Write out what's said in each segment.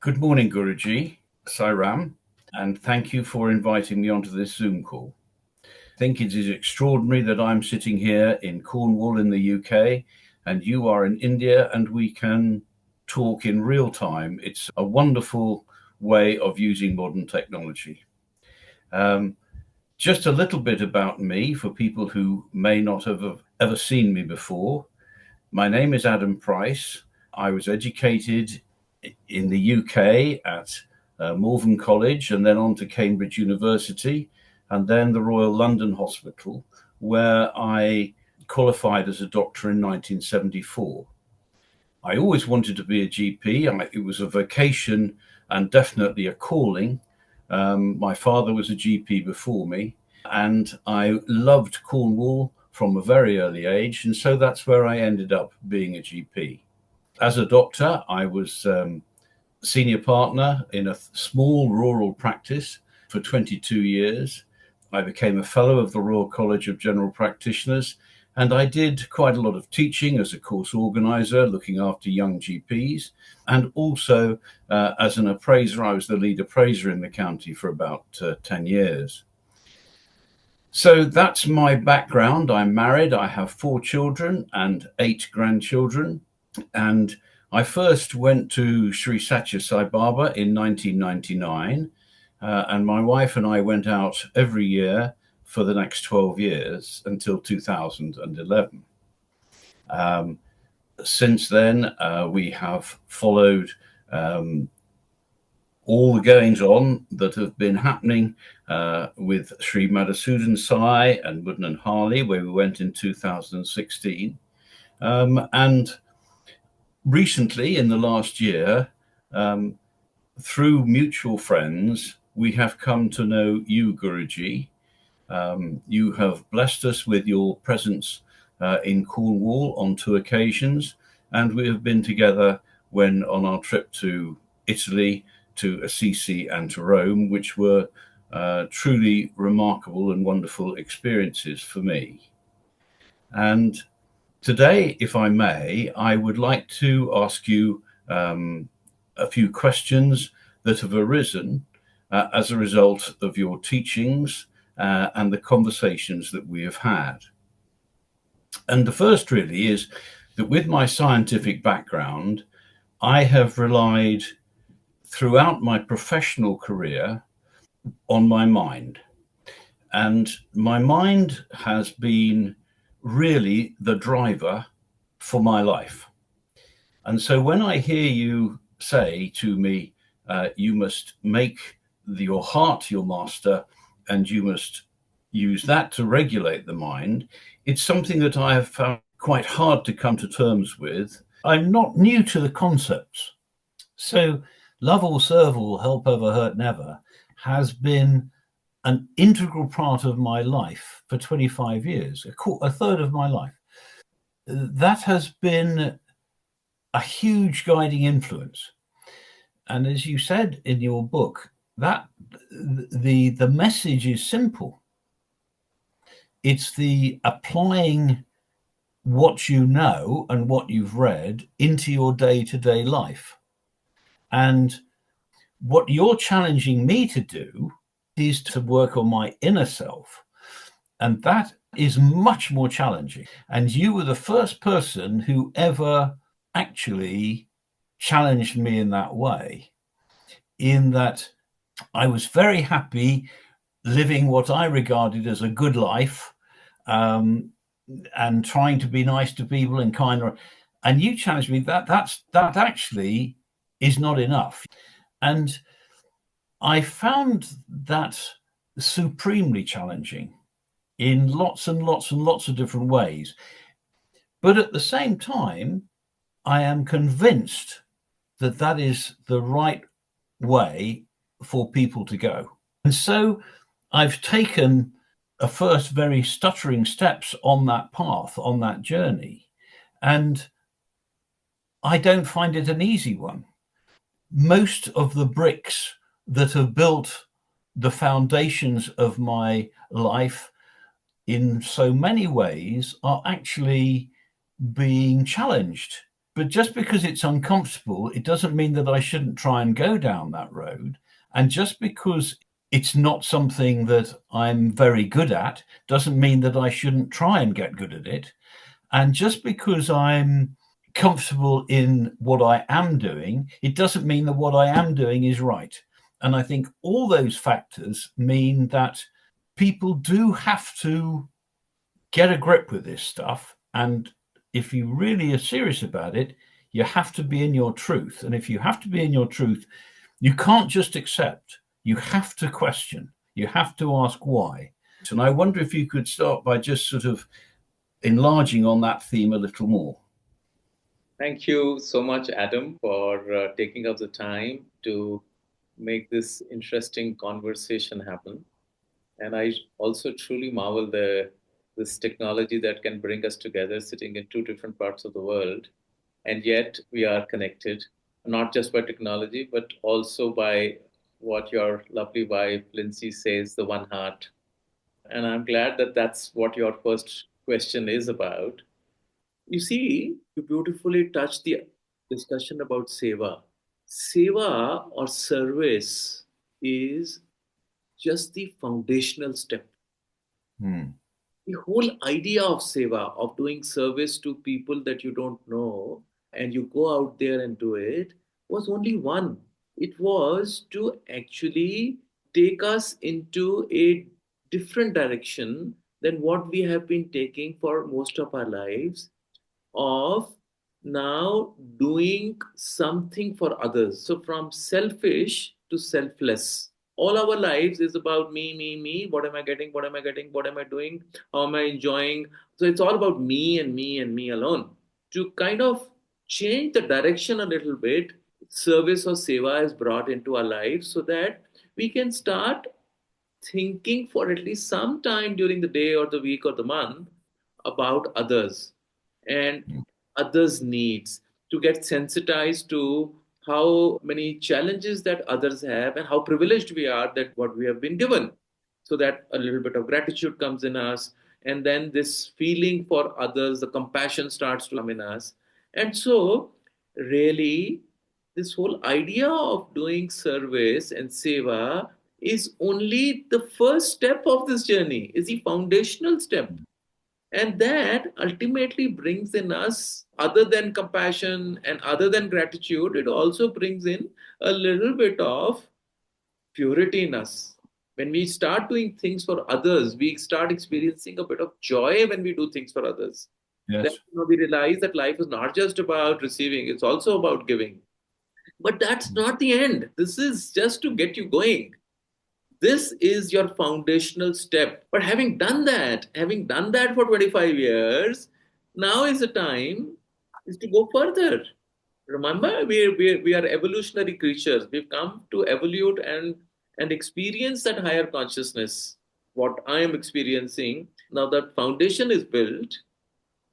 Good morning, Guruji, Sairam, and thank you for inviting me onto this Zoom call. I think it is extraordinary that I'm sitting here in Cornwall in the UK and you are in India and we can talk in real time. It's a wonderful way of using modern technology. Just a little bit about me for people who may not have ever seen me before. My name is Adam Price. I was educated in the UK at Malvern College and then on to Cambridge University and then the Royal London Hospital, where I qualified as a doctor in 1974. I always wanted to be a GP. It was a vocation and definitely a calling. My father was a GP before me, and I loved Cornwall from a very early age, and so that's where I ended up being a GP. As a doctor, I was senior partner in a small rural practice for 22 years. I became a fellow of the Royal College of General Practitioners, and I did quite a lot of teaching as a course organizer, looking after young GPs, and also as an appraiser. I was the lead appraiser in the county for about 10 years. So that's my background. I'm married. I have 4 children and 8 grandchildren. And I first went to Sri Satya Sai Baba in 1999. And my wife and I went out every year for the next 12 years until 2011. Since then, we have followed all the goings on that have been happening with Sri Madhusudan Sai and Mudnan Hali, where we went in 2016. And recently, in the last year, through mutual friends, we have come to know you, Guruji. You have blessed us with your presence in Cornwall on 2 occasions, and we have been together when on our trip to Italy, to Assisi and to Rome, which were truly remarkable and wonderful experiences for me. And today, if I may, I would like to ask you a few questions that have arisen as a result of your teachings and the conversations that we have had. And the first really is that with my scientific background, I have relied throughout my professional career on my mind. And my mind has been really the driver for my life. And so when I hear you say to me, you must make your heart your master and you must use that to regulate the mind, it's something that I have found quite hard to come to terms with. I'm not new to the concepts. So love all, serve all, help ever, hurt never has been an integral part of my life for 25 years, a third of my life. That has been a huge guiding influence. And as you said in your book, that the message is simple. It's the applying what you know and what you've read into your day-to-day life. And what you're challenging me to do is to work on my inner self. And that is much more challenging. And you were the first person who ever actually challenged me in that way, in that I was very happy living what I regarded as a good life, and trying to be nice to people and kind. And you challenged me that actually is not enough. And I found that supremely challenging in lots and lots and lots of different ways. But at the same time, I am convinced that that is the right way for people to go. And so I've taken a first very stuttering steps on that path, on that journey. And I don't find it an easy one. Most of the bricks that have built the foundations of my life in so many ways are actually being challenged But just because it's uncomfortable, it doesn't mean that I shouldn't try and go down that road. And just because it's not something that I'm very good at doesn't mean that I shouldn't try and get good at it. And just because I'm comfortable in what I am doing, it doesn't mean that what I am doing is right. And I think all those factors mean that people do have to get a grip with this stuff. And if you really are serious about it, you have to be in your truth. And if you have to be in your truth, you can't just accept, you have to question, you have to ask why. And I wonder if you could start by just sort of enlarging on that theme a little more. Thank you so much, Adam, for taking up the time to make this interesting conversation happen. And I also truly marvel this technology that can bring us together, sitting in two different parts of the world, and yet we are connected, not just by technology, but also by what your lovely wife Lindsay says, the one heart. And I'm glad that that's what your first question is about. You see, you beautifully touched the discussion about seva. Seva or service is just the foundational step. Hmm. The whole idea of seva, of doing service to people that you don't know, and you go out there and do it, was only one. It was to actually take us into a different direction than what we have been taking for most of our lives, of now doing something for others. So from selfish to selfless. All our lives is about me, me, me. What am I getting? What am I getting? What am I doing? How am I enjoying? So it's all about me and me and me alone. To kind of change the direction a little bit, service or seva is brought into our lives so that we can start thinking for at least some time during the day or the week or the month about others and others' needs, to get sensitized to how many challenges that others have and how privileged we are that what we have been given, so that a little bit of gratitude comes in us, and then this feeling for others, the compassion starts to come in us. And so really, this whole idea of doing service and seva is only the first step of this journey, is the foundational step. And that ultimately brings in us, other than compassion and other than gratitude, it also brings in a little bit of purity in us. When we start doing things for others, we start experiencing a bit of joy when we do things for others. Then Yes. we realize that life is not just about receiving, it's also about giving. But that's not the end. This is just to get you going. This is your foundational step. But having done that for 25 years, now is the time is to go further. Remember, we are evolutionary creatures. We've come to evolve and experience that higher consciousness. What I am experiencing now, that foundation is built,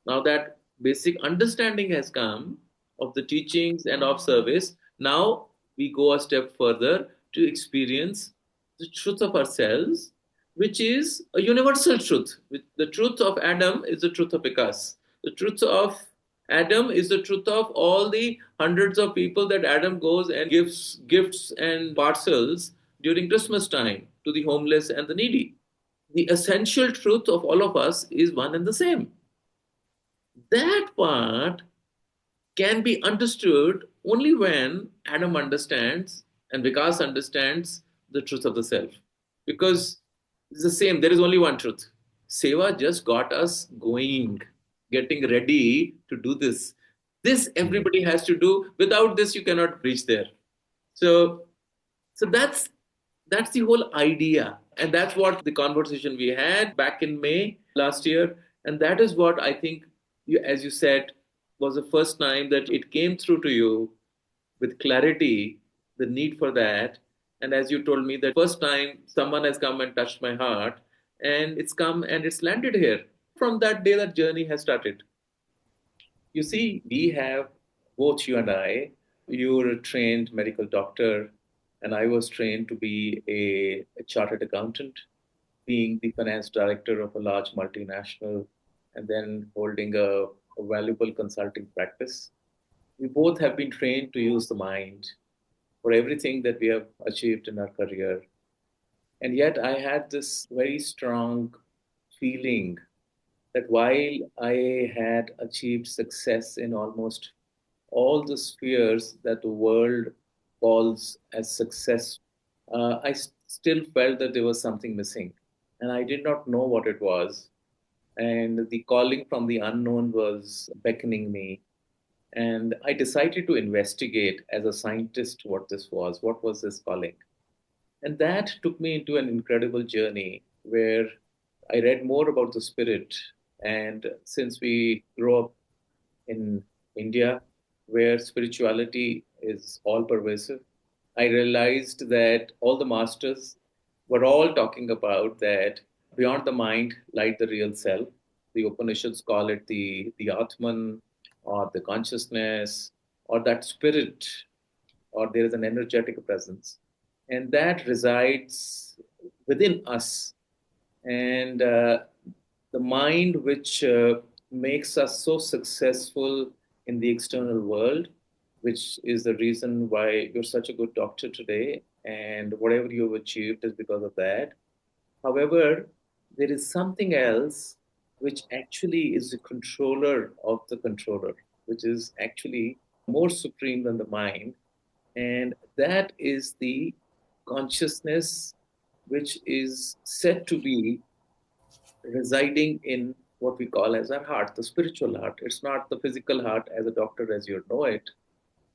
now that basic understanding has come of the teachings and of service, now we go a step further to experience the truth of ourselves, which is a universal truth. The truth of Adam is the truth of Vikas. The truth of Adam is the truth of all the hundreds of people that Adam goes and gives gifts and parcels during Christmas time to the homeless and the needy. The essential truth of all of us is one and the same. That part can be understood only when Adam understands and Vikas understands the truth of the self. Because it's the same, there is only one truth. Seva just got us going, getting ready to do this. This Mm. everybody has to do. Without this, you cannot reach there. So, so that's the whole idea. And that's what the conversation we had back in May last year. And that is what I think, you, as you said, was the first time that it came through to you with clarity, the need for that. And as you told me, that first time someone has come and touched my heart, and it's come and it's landed here. From that day, that journey has started. You see, we have, both you and I, you were a trained medical doctor, and I was trained to be a chartered accountant, being the finance director of a large multinational, and then holding a valuable consulting practice. We both have been trained to use the mind for everything that we have achieved in our career. And yet, I had this very strong feeling that while I had achieved success in almost all the spheres that the world calls as success, still felt that there was something missing. And I did not know what it was. And the calling from the unknown was beckoning me. And I decided to investigate as a scientist what this was. What was this calling? And that took me into an incredible journey where I read more about the spirit. And since we grew up in India, where spirituality is all pervasive, I realized that all the masters were all talking about that beyond the mind lies the real self. The Upanishads call it the Atman or the consciousness or that spirit, or there is an energetic presence. And that resides within us. And the mind, which makes us so successful in the external world, which is the reason why you're such a good doctor today, and whatever you've achieved is because of that. However, there is something else which actually is the controller of the controller, which is actually more supreme than the mind, and that is the consciousness which is said to be residing in what we call as our heart, the spiritual heart. It's not the physical heart as a doctor as you know it,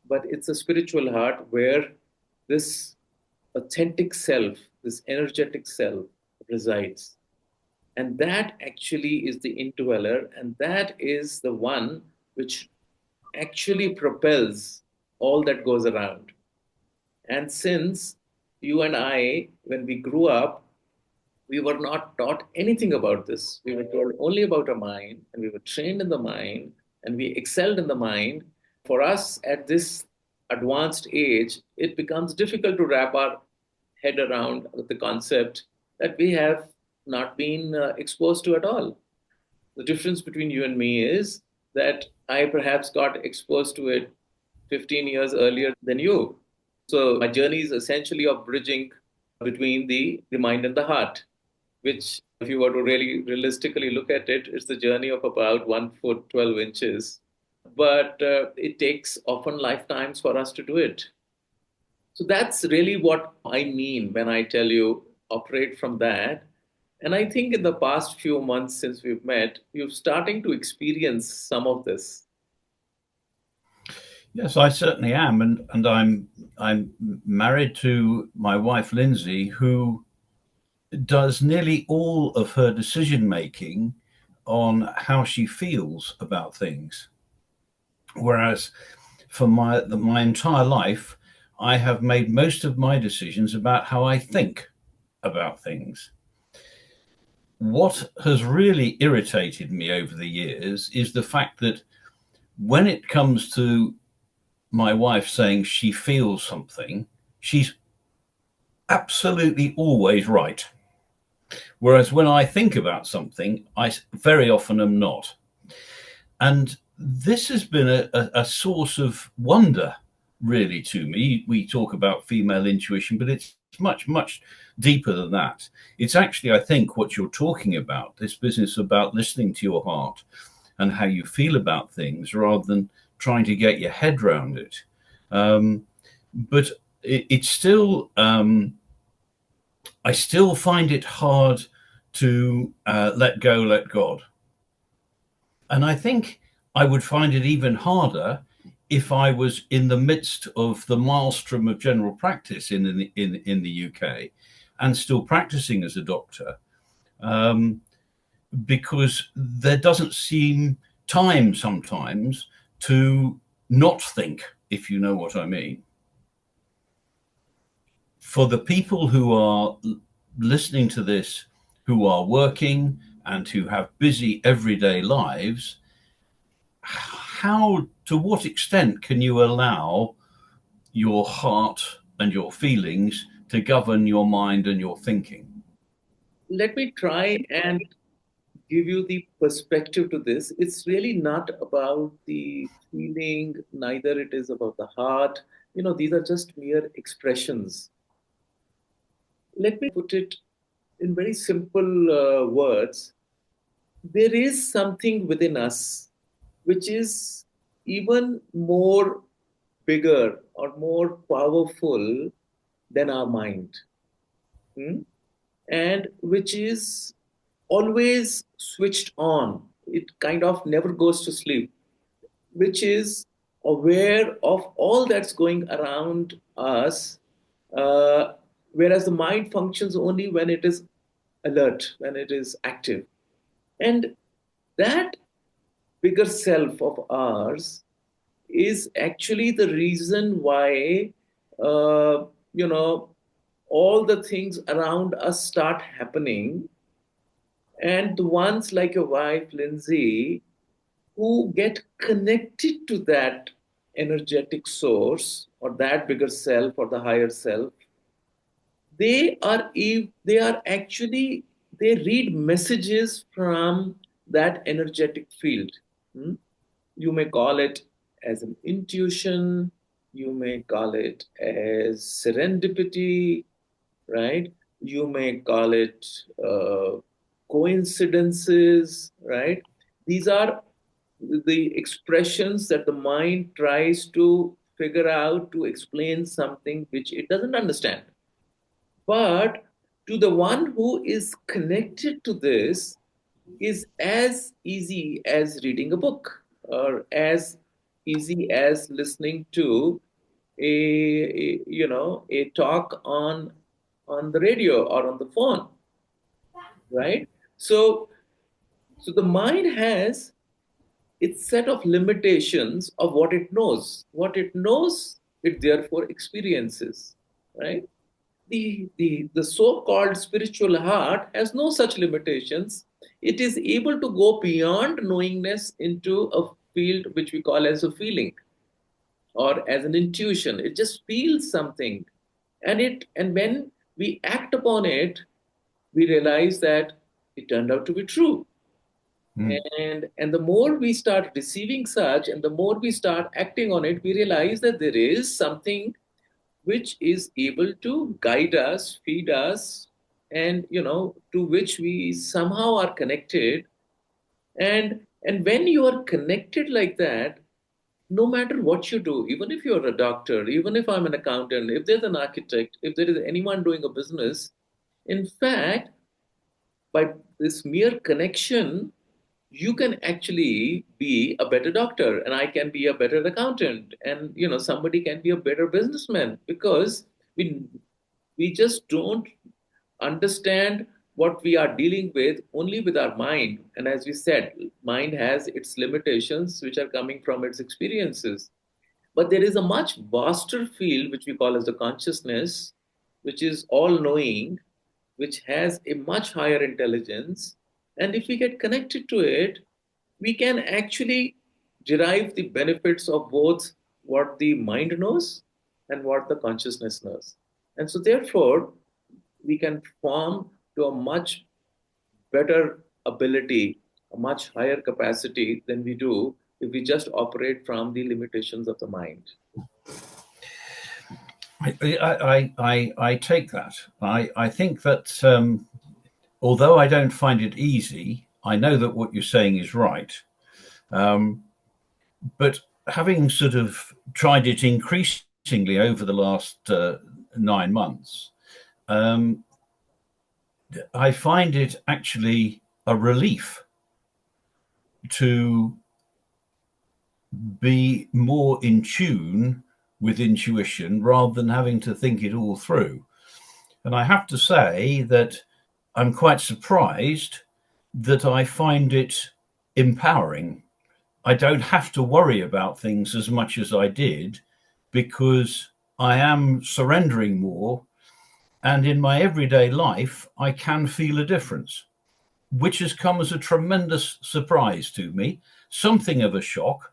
but it's a spiritual heart where this authentic self, this energetic self resides. And that actually is the indweller, and that is the one which actually propels all that goes around. And since you and I, when we grew up, we were not taught anything about this. We were told only about our mind, and we were trained in the mind, and we excelled in the mind. For us at this advanced age, it becomes difficult to wrap our head around the concept that we have not been exposed to at all. The difference between you and me is that I perhaps got exposed to it 15 years earlier than you. So my journey is essentially of bridging between the mind and the heart, which, if you were to really realistically look at it, it's the journey of about 1 foot 12 inches. But it takes often lifetimes for us to do it. So that's really what I mean when I tell you operate from that. And I think in the past few months since we've met, you're starting to experience some of this. Yes, I certainly am, and I'm married to my wife Lindsay, who does nearly all of her decision making on how she feels about things. Whereas for my entire life, I have made most of my decisions about how I think about things. What has really irritated me over the years is the fact that when it comes to my wife saying she feels something, she's absolutely always right. Whereas when I think about something, I very often am not. And this has been a source of wonder, really, to me. We talk about female intuition, but it's much, much deeper than that. It's actually, I think, what you're talking about, this business about listening to your heart and how you feel about things rather than trying to get your head around it. But it's still, I still find it hard to let go, let God. And I think I would find it even harder if I was in the midst of the maelstrom of general practice in the UK and still practicing as a doctor, um, because there doesn't seem time sometimes to not think, if you know what I mean. For the people who are listening to this, who are working and who have busy everyday lives, how, to what extent can you allow your heart and your feelings to govern your mind and your thinking? Let me try and give you the perspective to this. It's really not about the feeling, neither it is about the heart. These are just mere expressions. Let me put it in very simple words. There is something within us which is even more bigger or more powerful than our mind, hmm? And which is always switched on. It kind of never goes to sleep, which is aware of all that's going around us, uh, whereas the mind functions only when it is alert, when it is active. And that bigger self of ours is actually the reason why, uh, you know, all the things around us start happening. And the ones like your wife, Lindsay, who get connected to that energetic source or that bigger self or the higher self, they are actually, they read messages from that energetic field. Hmm? You may call it as an intuition, you may call it as serendipity, right? You may call it coincidences, right? These are the expressions that the mind tries to figure out to explain something which it doesn't understand. But to the one who is connected to this, is as easy as reading a book or as easy as listening to a talk on the radio or on the phone, right? So so the mind has its set of limitations of what it knows. What it knows, it therefore experiences, right? The so-called spiritual heart has no such limitations. It is able to go beyond knowingness into a field which we call as a feeling or as an intuition. It just feels something, and when we act upon it, we realize that it turned out to be true. Mm. And the more we start receiving such, and the more we start acting on it, we realize that there is something which is able to guide us, feed us, and to which we somehow are connected. And when you are connected like that, no matter what you do, even if you're a doctor, even if I'm an accountant, if there's an architect, if there is anyone doing a business, in fact, by this mere connection, you can actually be a better doctor, and I can be a better accountant, and somebody can be a better businessman, because we just don't understand what we are dealing with only with our mind. And as we said, mind has its limitations which are coming from its experiences. But there is a much vaster field which we call as the consciousness, which is all knowing, which has a much higher intelligence. And if we get connected to it, we can actually derive the benefits of both what the mind knows and what the consciousness knows. And so, therefore, we can form to a much better ability, a much higher capacity than we do if we just operate from the limitations of the mind. I take that. I think that although I don't find it easy, I know that what you're saying is right. Um, but having sort of tried it increasingly over the last 9 months, um, I find it actually a relief to be more in tune with intuition rather than having to think it all through. And I have to say that I'm quite surprised that I find it empowering. I don't have to worry about things as much as I did because I am surrendering more. And in my everyday life, I can feel a difference, which has come as a tremendous surprise to me, something of a shock.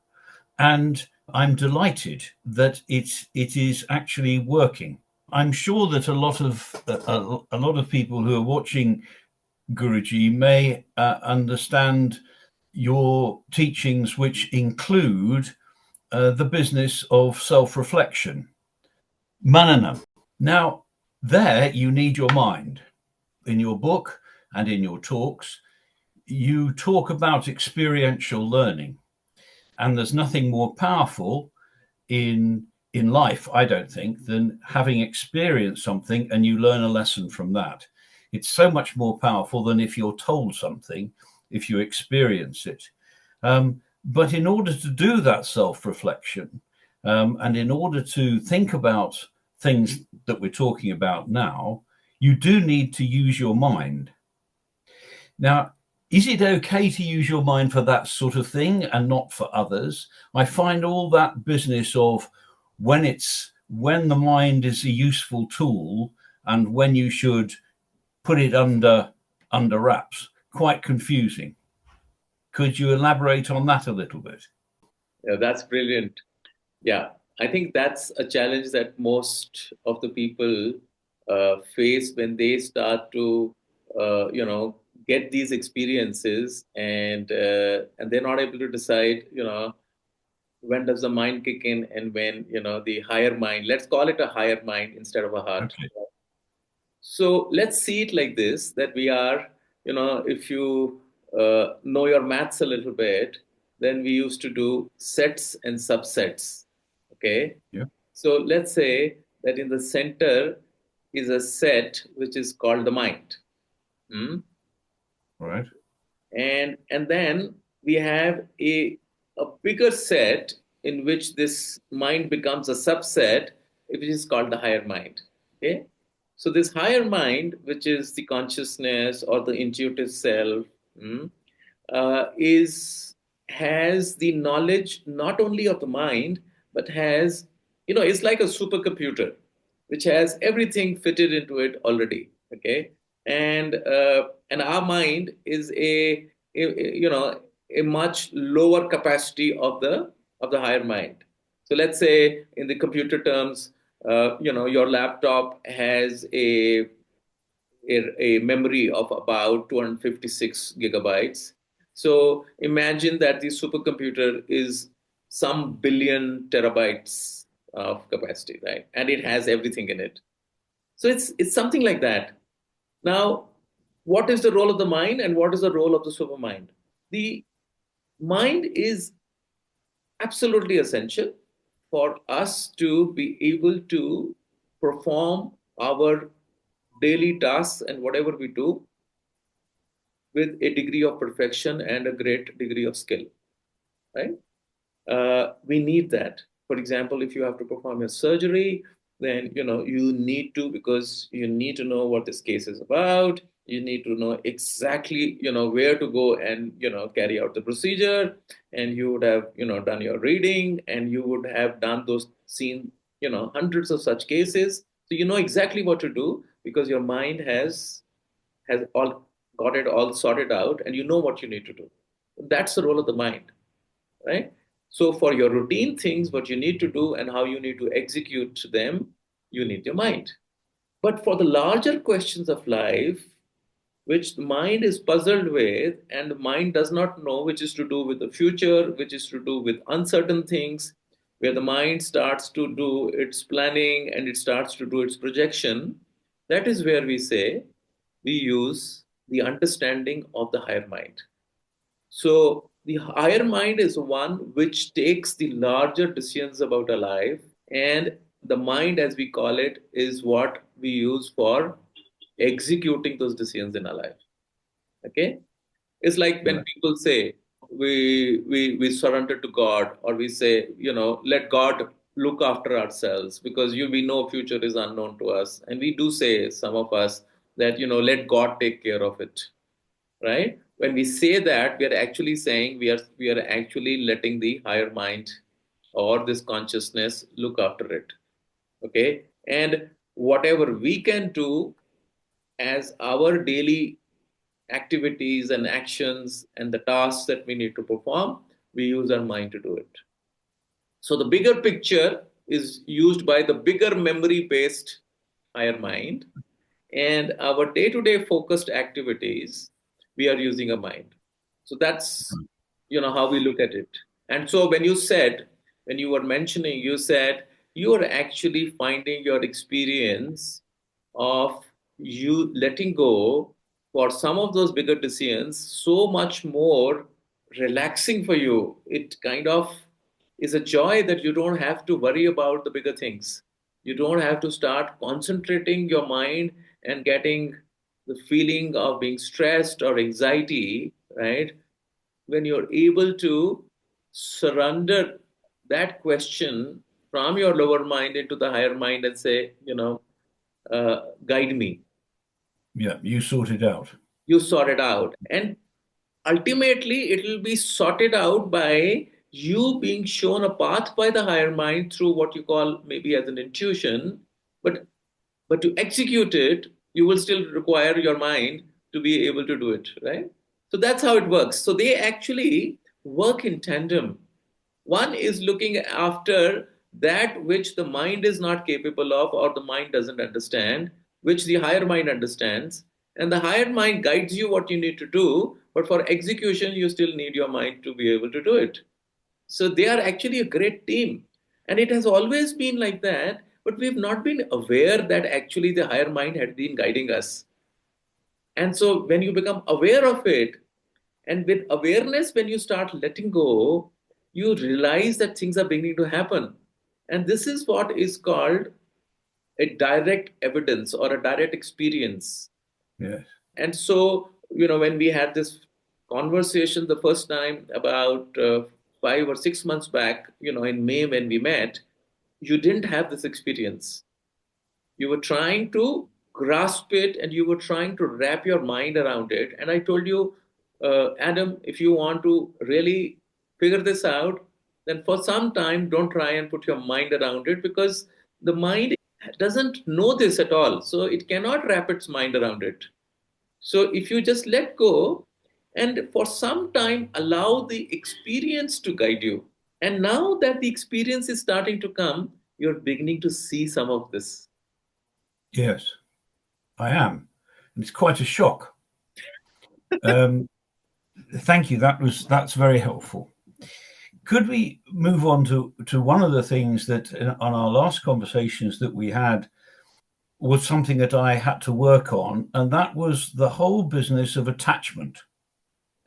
And I'm delighted that it is actually working. I'm sure that a lot of people who are watching Guruji, may understand your teachings, which include the business of self-reflection, manana. Now, there you need your mind. In your book and in your talks, you talk about experiential learning, and there's nothing more powerful in life, I don't think, than having experienced something and you learn a lesson from that. It's so much more powerful than if you're told something, if you experience it. But in order to do that self-reflection, and in order to think about things that we're talking about now, you do need to use your mind. Now, is it okay to use your mind for that sort of thing and not for others? I find all that business of when the mind is a useful tool and when you should put it under wraps quite confusing. Could you elaborate on that a little bit? Yeah, that's brilliant. Yeah, I think that's a challenge that most of the people face when they start to, get these experiences, and they're not able to decide, when does the mind kick in, and when, the higher mind. Let's call it a higher mind instead of a heart. Okay. So let's see it like this: that we are, if you know your maths a little bit, then we used to do sets and subsets. Okay. Yeah. So let's say that in the center is a set which is called the mind. Hmm? All right. And then we have a bigger set in which this mind becomes a subset, which is called the higher mind. Okay, so this higher mind, which is the consciousness or the intuitive self, mm, is has the knowledge not only of the mind, but has, it's like a supercomputer which has everything fitted into it already. Okay, and our mind is a much lower capacity of the higher mind. So let's say in the computer terms, your laptop has a memory of about 256 gigabytes. So imagine that the supercomputer is some billion terabytes of capacity, right? And it has everything in it. So it's something like that. Now, what is the role of the mind and what is the role of the supermind? The mind is absolutely essential for us to be able to perform our daily tasks and whatever we do with a degree of perfection and a great degree of skill, right? We need that. For example, if you have to perform a surgery, then you need to, because you need to know what this case is about. You need to know exactly where to go and carry out the procedure, and you would have done your reading, and you would have done those seen hundreds of such cases, so you know exactly what to do because your mind has all got it all sorted out, and you know what you need to do. That's the role of the mind, right? So for your routine things, what you need to do and how you need to execute them, you need your mind. But for the larger questions of life, which the mind is puzzled with, and the mind does not know, which is to do with the future, which is to do with uncertain things, where the mind starts to do its planning and it starts to do its projection, that is where we say we use the understanding of the higher mind. So the higher mind is one which takes the larger decisions about our life, and the mind, as we call it, is what we use for executing those decisions in our life. Okay, it's like when Right. people say we surrender to God, or we say let God look after ourselves because we know future is unknown to us, and we do say, some of us, that let God take care of it, right? When we say that, we are actually saying we are actually letting the higher mind or this consciousness look after it. Okay, and whatever we can do as our daily activities and actions and the tasks that we need to perform, we use our mind to do it. So the bigger picture is used by the bigger memory based higher mind, and our day-to-day focused activities, we are using a mind. So that's how we look at it. And so when you were mentioning, you said you are actually finding your experience of you letting go for some of those bigger decisions so much more relaxing for you. It kind of is a joy that you don't have to worry about the bigger things. You don't have to start concentrating your mind and getting the feeling of being stressed or anxiety, right? When you're able to surrender that question from your lower mind into the higher mind and say, guide me. Yeah, you sort it out. You sort it out. And ultimately, it will be sorted out by you being shown a path by the higher mind through what you call maybe as an intuition. But to execute it, you will still require your mind to be able to do it, right? So that's how it works. So they actually work in tandem. One is looking after that which the mind is not capable of or the mind doesn't understand, which the higher mind understands. And the higher mind guides you what you need to do, but for execution, you still need your mind to be able to do it. So they are actually a great team. And it has always been like that, but we've not been aware that actually the higher mind had been guiding us. And so when you become aware of it, and with awareness, when you start letting go, you realize that things are beginning to happen. And this is what is called a direct evidence or a direct experience. Yes. And so, when we had this conversation the first time about 5 or 6 months back, in May when we met, you didn't have this experience. You were trying to grasp it and you were trying to wrap your mind around it. And I told you, Adam, if you want to really figure this out, then for some time, don't try and put your mind around it because the mind doesn't know this at all. So it cannot wrap its mind around it. So if you just let go and for some time allow the experience to guide you, and now that the experience is starting to come, you're beginning to see some of this. Yes, I am. And it's quite a shock. Um, Thank you. That's very helpful. Could we move on to one of the things that on our last conversations that we had was something that I had to work on, and that was the whole business of attachment.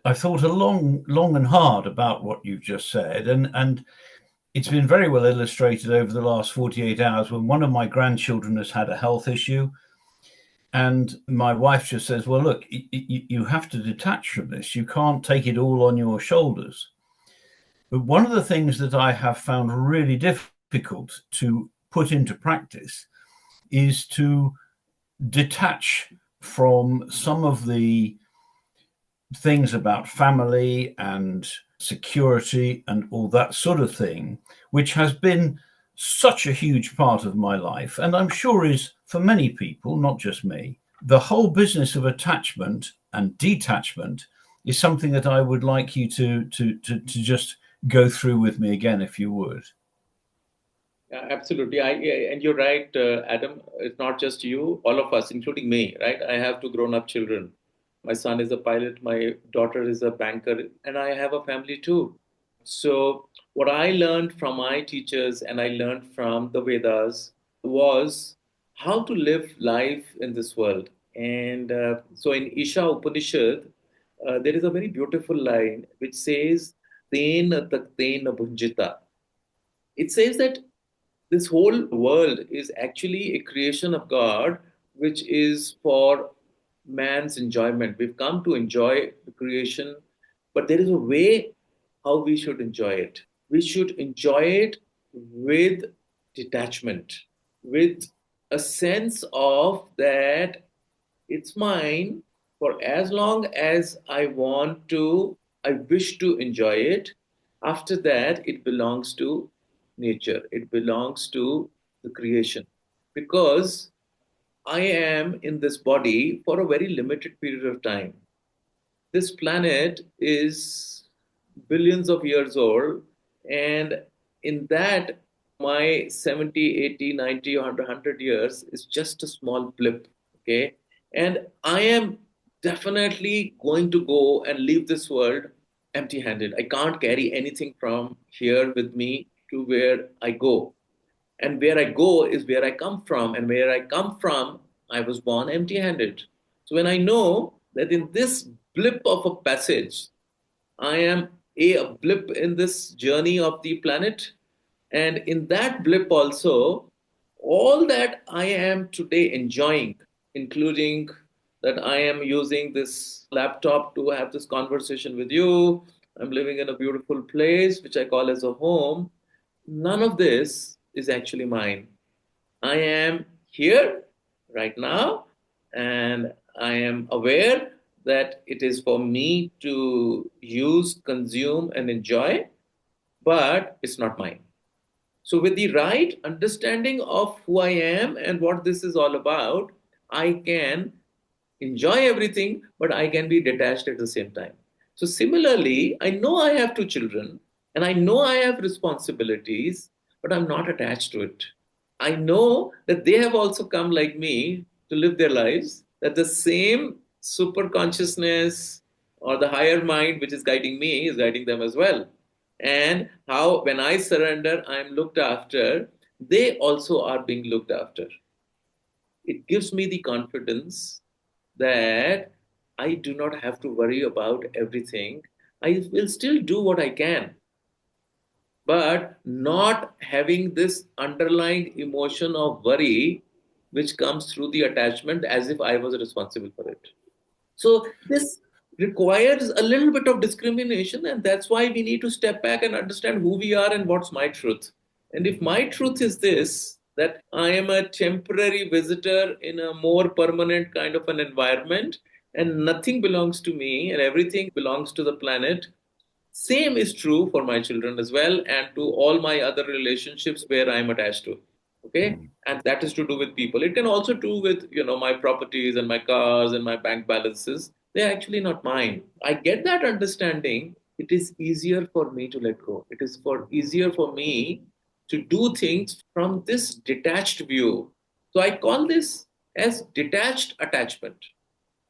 I thought a long and hard about what you've just said, and it's been very well illustrated over the last 48 hours when one of my grandchildren has had a health issue. And my wife just says, well, look, you have to detach from this. You can't take it all on your shoulders. But one of the things that I have found really difficult to put into practice is to detach from some of the things about family and security and all that sort of thing, which has been such a huge part of my life, and I'm sure is for many people, not just me. The whole business of attachment and detachment is something that I would like you to just go through with me again, if you would. Yeah, absolutely. Yeah, and you're right, Adam. It's not just you, all of us, including me, right? I have two grown up children. My son is a pilot, my daughter is a banker, and I have a family too. So, what I learned from my teachers and I learned from the Vedas was how to live life in this world. And so, in Isha Upanishad, there is a very beautiful line which says, Tena taktena bhunjita. It says that this whole world is actually a creation of God, which is for man's enjoyment. We've come to enjoy the creation, but there is a way how we should enjoy it. We should enjoy it with detachment, with a sense of that it's mine for as long as I want to, I wish to enjoy it. After that, it belongs to nature, it belongs to the creation. Because I am in this body for a very limited period of time. This planet is billions of years old, and in that, my 70, 80, 90, or 100 years is just a small blip. Okay. And I am definitely going to go and leave this world empty handed. I can't carry anything from here with me to where I go. And where I go is where I come from. And where I come from, I was born empty handed. So when I know that in this blip of a passage, I am a blip in this journey of the planet. And in that blip also, all that I am today enjoying, including that I am using this laptop to have this conversation with you, I'm living in a beautiful place, which I call as a home. None of this is actually mine. I am here right now, and I am aware that it is for me to use, consume, and enjoy, but it's not mine. So, with the right understanding of who I am and what this is all about, I can enjoy everything, but I can be detached at the same time. So, similarly, I know I have two children and I know I have responsibilities, but I'm not attached to it. I know that they have also come like me to live their lives, that the same super consciousness or the higher mind which is guiding me is guiding them as well. And how, when I surrender, I'm looked after, they also are being looked after. It gives me the confidence that I do not have to worry about everything. I will still do what I can, but not having this underlying emotion of worry which comes through the attachment as if I was responsible for it. So this requires a little bit of discrimination, and that's why we need to step back and understand who we are and what's my truth. And if my truth is this, that I am a temporary visitor in a more permanent kind of an environment, and nothing belongs to me and everything belongs to the planet, same is true for my children as well and to all my other relationships where I'm attached to. Okay. And that is to do with people. It can also do with, my properties and my cars and my bank balances. They're actually not mine. I get that understanding. It is easier for me to let go. It is easier for me to do things from this detached view. So I call this as detached attachment.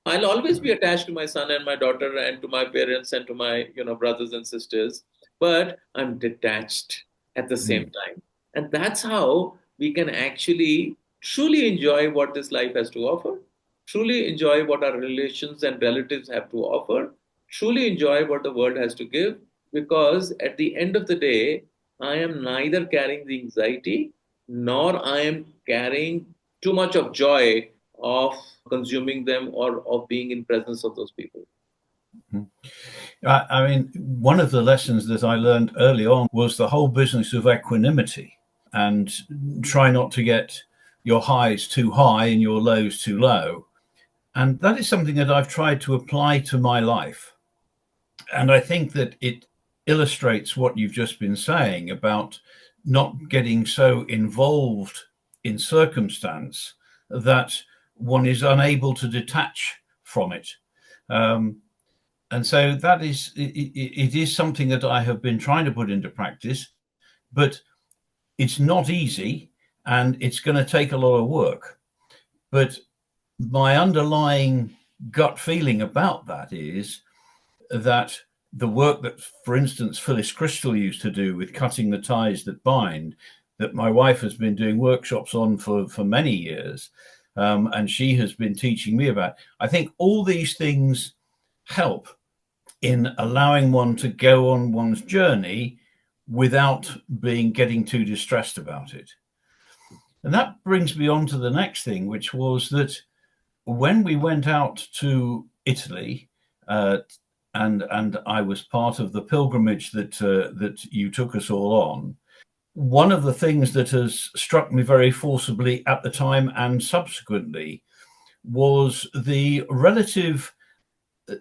I'll always be attached to my son and my daughter and to my parents and to my, brothers and sisters, but I'm detached at the same time. And that's how we can actually truly enjoy what this life has to offer, truly enjoy what our relations and relatives have to offer, truly enjoy what the world has to give, because at the end of the day, I am neither carrying the anxiety nor I am carrying too much of joy of consuming them or of being in presence of those people. I mean, one of the lessons that I learned early on was the whole business of equanimity, and try not to get your highs too high and your lows too low. And that is something that I've tried to apply to my life. And I think that it illustrates what you've just been saying about not getting so involved in circumstance that one is unable to detach from it. And so that is, it is something that I have been trying to put into practice, but it's not easy and it's going to take a lot of work. But my underlying gut feeling about that is that the work that, for instance, Phyllis Crystal used to do with cutting the ties that bind, that my wife has been doing workshops on for many years, and she has been teaching me about. I think all these things help in allowing one to go on one's journey without getting too distressed about it. And that brings me on to the next thing, which was that when we went out to Italy, and I was part of the pilgrimage that you took us all on. One of the things that has struck me very forcibly at the time and subsequently was the relative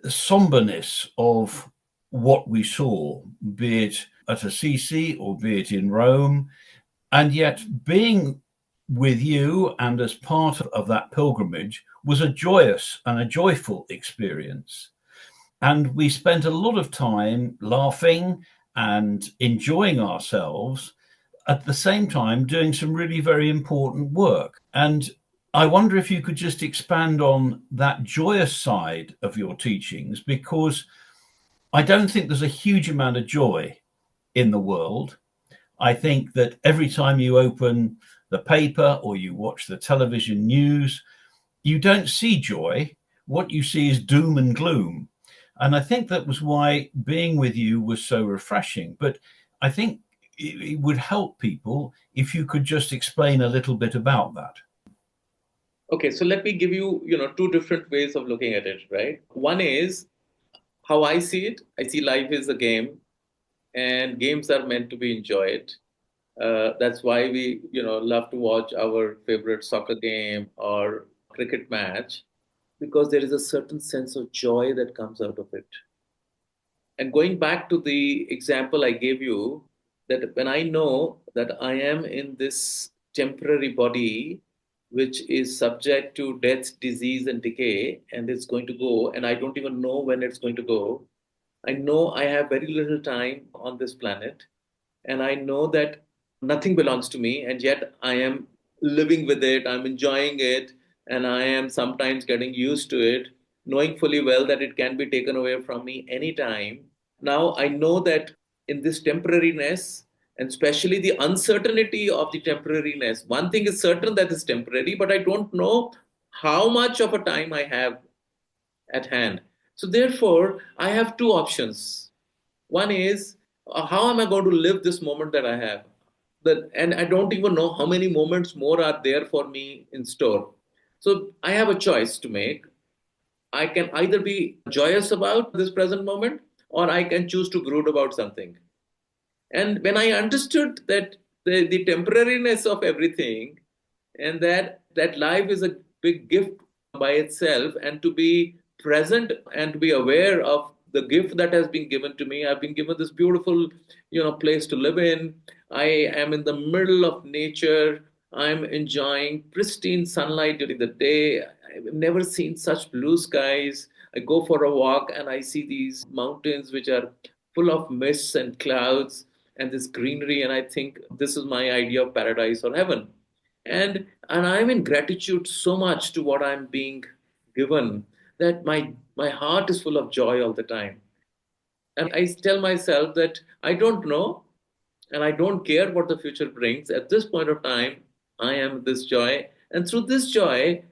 somberness of what we saw, be it at Assisi or be it in Rome. And yet, being with you and as part of that pilgrimage was a joyous and a joyful experience. And we spent a lot of time laughing and enjoying ourselves, at the same time doing some really very important work. And I wonder if you could just expand on that joyous side of your teachings, because I don't think there's a huge amount of joy in the world. I think that every time you open the paper or you watch the television news, you don't see joy. What you see is doom and gloom. And I think that was why being with you was so refreshing. But I think it would help people if you could just explain a little bit about that. Okay, so let me give you, two different ways of looking at it, right? One is how I see it. I see life is a game, and games are meant to be enjoyed. That's why we, love to watch our favorite soccer game or cricket match, because there is a certain sense of joy that comes out of it. And going back to the example I gave you, that when I know that I am in this temporary body, which is subject to death, disease, and decay, and it's going to go, and I don't even know when it's going to go. I know I have very little time on this planet, and I know that nothing belongs to me, and yet I am living with it, I'm enjoying it, and I am sometimes getting used to it, knowing fully well that it can be taken away from me anytime. Now I know that in this temporariness, and especially the uncertainty of the temporariness, one thing is certain, that is temporary, but I don't know how much of a time I have at hand. So therefore, I have two options. One is, how am I going to live this moment that I have? And I don't even know how many moments more are there for me in store. So I have a choice to make. I can either be joyous about this present moment, or I can choose to brood about something. And when I understood that the temporariness of everything, and that life is a big gift by itself, and to be present and to be aware of the gift that has been given to me. I've been given this beautiful, place to live in. I am in the middle of nature. I'm enjoying pristine sunlight during the day. I've never seen such blue skies. I go for a walk and I see these mountains which are full of mists and clouds and this greenery, and I think this is my idea of paradise or heaven. And I'm in gratitude so much to what I'm being given, that my heart is full of joy all the time. And I tell myself that I don't know, and I don't care what the future brings. At this point of time, I am this joy, and through this joy,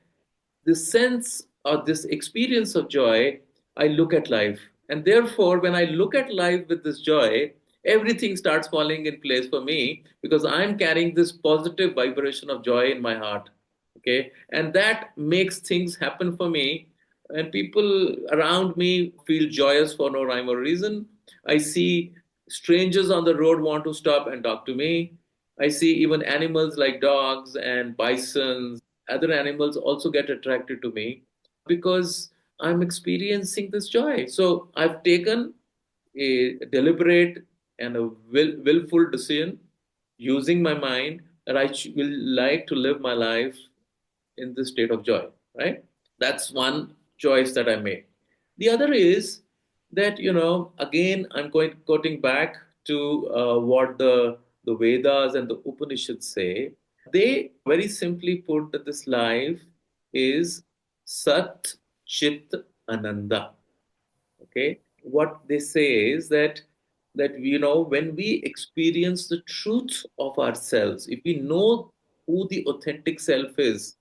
this sense or this experience of joy, I look at life. And therefore, when I look at life with this joy, everything starts falling in place for me, because I'm carrying this positive vibration of joy in my heart. Okay. And that makes things happen for me. And people around me feel joyous for no rhyme or reason. I see strangers on the road want to stop and talk to me. I see even animals like dogs and bisons, other animals also get attracted to me, because I'm experiencing this joy. So I've taken a deliberate and a willful decision using my mind that will like to live my life in this state of joy, right? That's one choice that I made. The other is that, again, I'm going quoting back to what the Vedas and the Upanishads say. They very simply put that this life is Sat Chit Ananda. Okay, what they say is that when we experience the truth of ourselves, if we know who the authentic self is,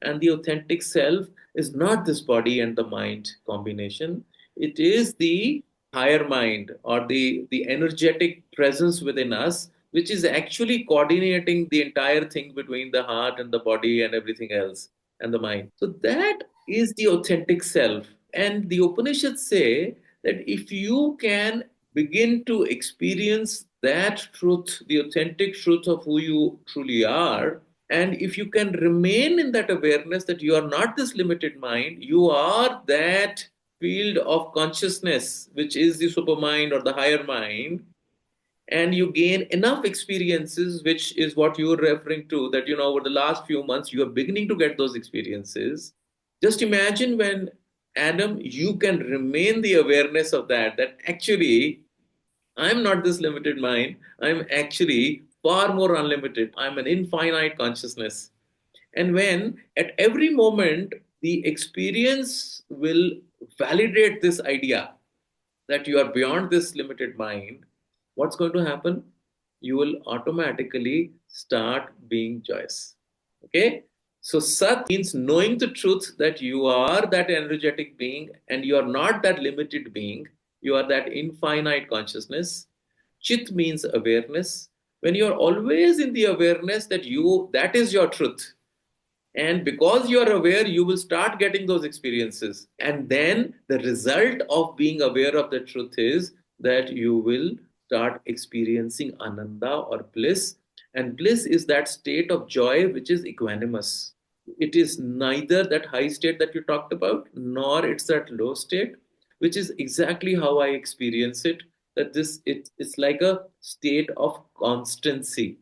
and the authentic self is not this body and the mind combination, it is the higher mind, or the energetic presence within us, which is actually coordinating the entire thing between the heart and the body and everything else, and the mind. So that is the authentic self. And the Upanishads say that if you can begin to experience that truth, the authentic truth of who you truly are, and if you can remain in that awareness that you are not this limited mind, you are that field of consciousness, which is the supermind or the higher mind, and you gain enough experiences, which is what you're referring to, that over the last few months you are beginning to get those experiences. Just imagine when, Adam, you can remain the awareness of that actually I'm not this limited mind, I'm actually far more unlimited, I'm an infinite consciousness. And when at every moment the experience will validate this idea that you are beyond this limited mind, what's going to happen? You will automatically start being joyous. Okay? So, Sat means knowing the truth that you are that energetic being and you are not that limited being, you are that infinite consciousness. Chit means awareness. When you are always in the awareness that that is your truth, and because you are aware, you will start getting those experiences. And then the result of being aware of the truth is that you will start experiencing ananda or bliss. And bliss is that state of joy which is equanimous. It is neither that high state that you talked about, nor it's that low state, which is exactly how I experience it. That it's like a state of constancy,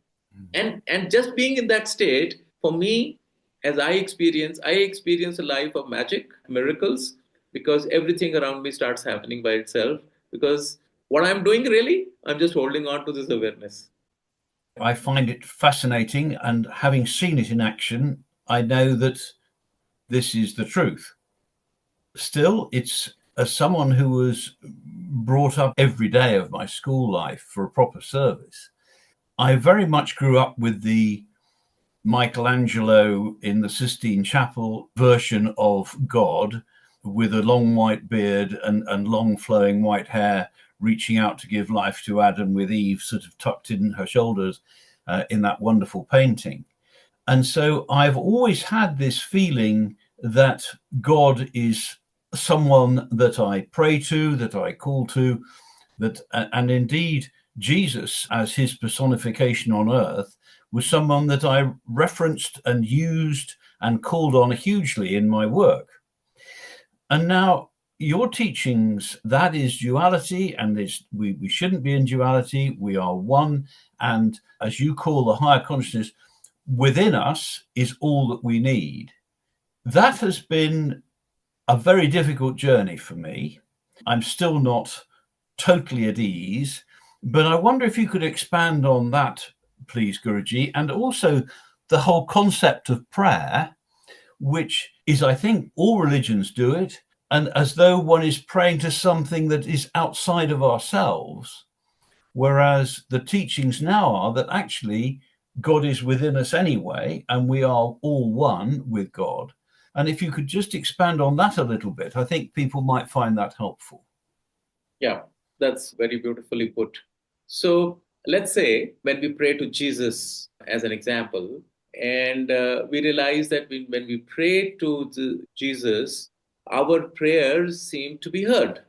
and just being in that state for me, as I experience a life of magic miracles, because everything around me starts happening by itself, because what I'm doing, really, I'm just holding on to this awareness. I find it fascinating, and having seen it in action, I know that this is the truth. Still, it's as someone who was brought up every day of my school life for a proper service, I very much grew up with the Michelangelo in the Sistine Chapel version of God, with a long white beard and long flowing white hair, reaching out to give life to Adam, with Eve sort of tucked in her shoulders in that wonderful painting. And so I've always had this feeling that God is someone that I pray to, that I call to, that, and indeed Jesus as his personification on earth was someone that I referenced and used and called on hugely in my work. And now your teachings, that is duality, and we shouldn't be in duality. We are one. And as you call the higher consciousness, within us is all that we need. That has been a very difficult journey for me. I'm still not totally at ease, but I wonder if you could expand on that, please, Guruji, and also the whole concept of prayer, which is, I think, all religions do it, and as though one is praying to something that is outside of ourselves, whereas the teachings now are that actually God is within us anyway, and we are all one with God. And if you could just expand on that a little bit, I think people might find that helpful. Yeah, that's very beautifully put. So let's say when we pray to Jesus as an example, and we realize that when we pray to Jesus, our prayers seem to be heard.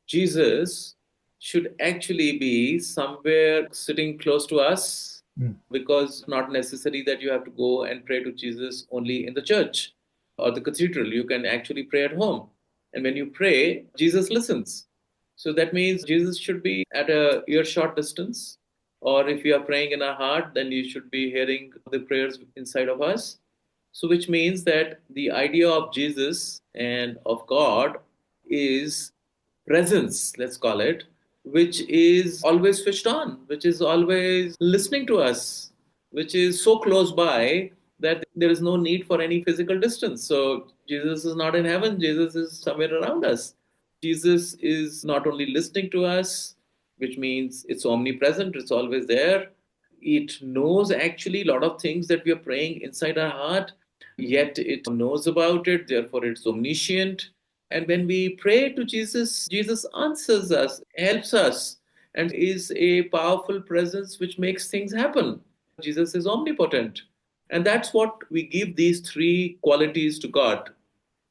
Jesus should actually be somewhere sitting close to us, Mm. because not necessary that you have to go and pray to Jesus only in the church or the cathedral. You can actually pray at home. And when you pray, Jesus listens. So that means Jesus should be at a earshot distance. Or if you are praying in our heart, then you should be hearing the prayers inside of us. So, which means that the idea of Jesus and of God is presence, let's call it, which is always switched on, which is always listening to us, which is so close by that there is no need for any physical distance. So Jesus is not in heaven, Jesus is somewhere around us. Jesus is not only listening to us, which means it's omnipresent, it's always there. It knows actually a lot of things that we are praying inside our heart, yet it knows about it, therefore it's omniscient. And when we pray to Jesus, Jesus answers us, helps us, and is a powerful presence which makes things happen. Jesus is omnipotent. And that's what we give these three qualities to God,